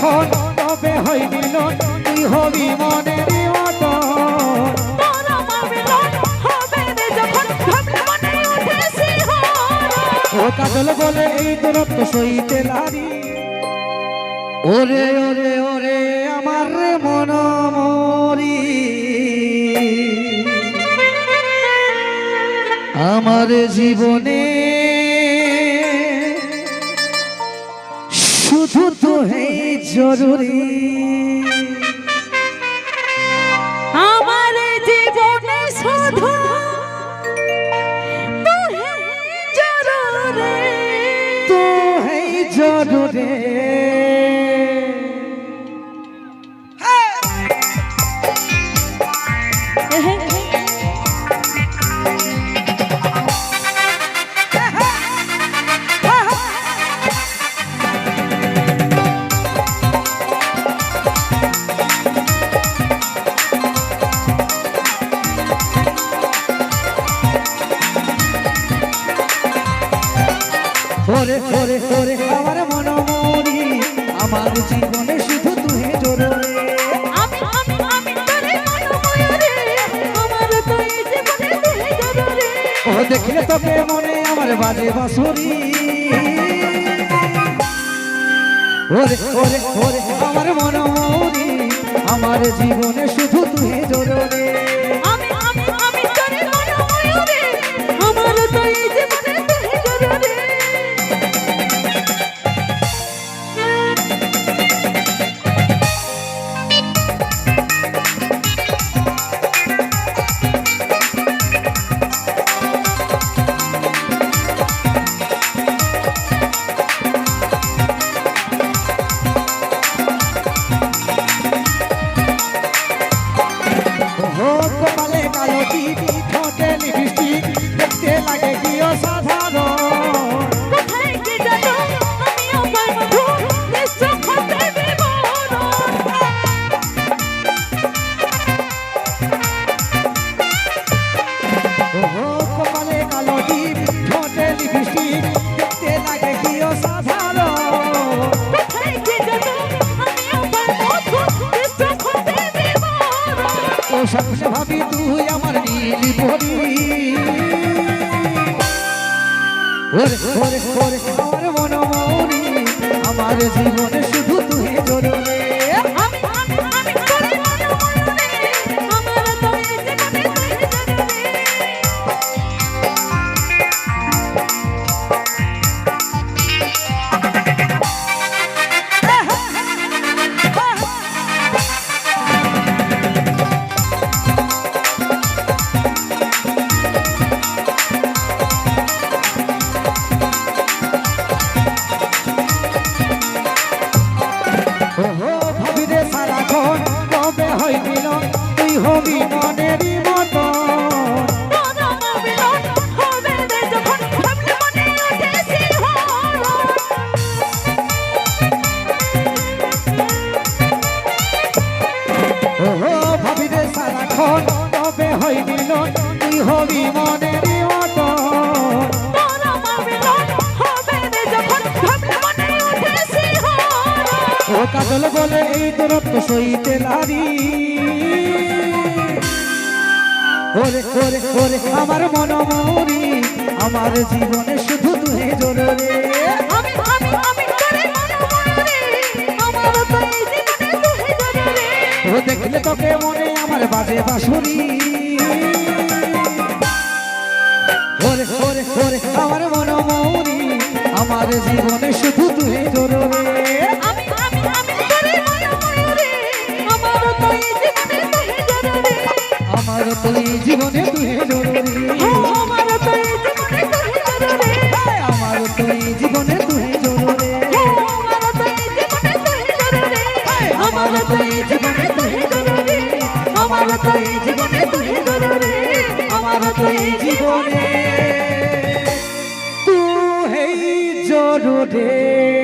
সারাক্ষণ তবে হয় মিলন তুই হবি মনের মতন তোর আমার মিলন হবে রে যখন ভাবলে মনে ওঠে শিহরণ ও কাজল বলে এই দূরত্ব সইতে লারি ওরে ওরে ওরে আমার রে মন মরি আমার জীবনে শুধু তো এই জরুরি আমার জীবনে শুধু তো এই জরুরি ওরে ওরে ওরে আমার মন মরি আমার জীবনে শুধু তুই জরুরি আমি তোরে মন ময়ূরে আমার তো এই জীবনে তুই জরুরি ও দেখলে তোকে মনে আমার বাজে বাঁশরি ওরে ওরে ওরে আমার মন মরি আমার জীবনে শুধু তুই জরুরি আমি তোরে মন ময়ূরে আমার তো এই জীবনে তুই জরুরি কপালে কালো টিপি ঠোঁটে লিপস্টিক দেখতে লাগে কি অসাধারণ কোথায় কি জানো আমি আমার মধু নিশ্চয় হতে বিবরণ কপালে কালো টিপি ঠোঁটে লিপস্টিক দেখতে লাগে কি অসাধারণ কোথায় কি জানো আমি আমার মধু নিশ্চয় হতে বিবরণ ও সবসময় ভাবি তুই আমার নীলি পরি ওরে ওরে ওরে আমার মন মরি আমার জীবনে শুধু তুই জরুরি আমি তোরে মন ময়ূরে আমার তো এই জীবনে তুই জরুরি ভাবি রে সারাক্ষণ কবে হয় মিলন তুই হবি মনেরই মতন তোর আমার মিলন হবে রে যখন ভাবলে মনে ওঠে শিহরণ ভাবি রে সারাক্ষণ কবে হয় মিলন তুই হবি মনেরই মতন তোর আমার মিলন হবে রে যখন ভাবলে মনে ওঠে শিহরণ ও কাজল বলে এই দূরত্ব সইতে লারি ওরে ওরে ওরে আমার মন মরি আমার জীবনে শুধু তুই জরুরি আমি তোরে মন ময়ূরে আমার তো এই জীবনে তুই জরুরি ও দেখলে তোকে মনে আমার বাজে বাঁশরি ওরে ওরে ওরে আমার মন মরি আমার জীবনে শুধু তুই জরুরি আমি তোরে মন ময়ূরে আমার তো এই জীবনে তুই জরুরি আমার তো এই জীবনে তুই জরুরি আমার তো এই জীবনে তুই জরুরি আমার তো এই জীবনে তুই জরুরি আমার তো এই জীবনে তুই জরুরি আমার তো এই জীবনে তুই জরুরি আমার তো এই জীবনে তুই জরুরি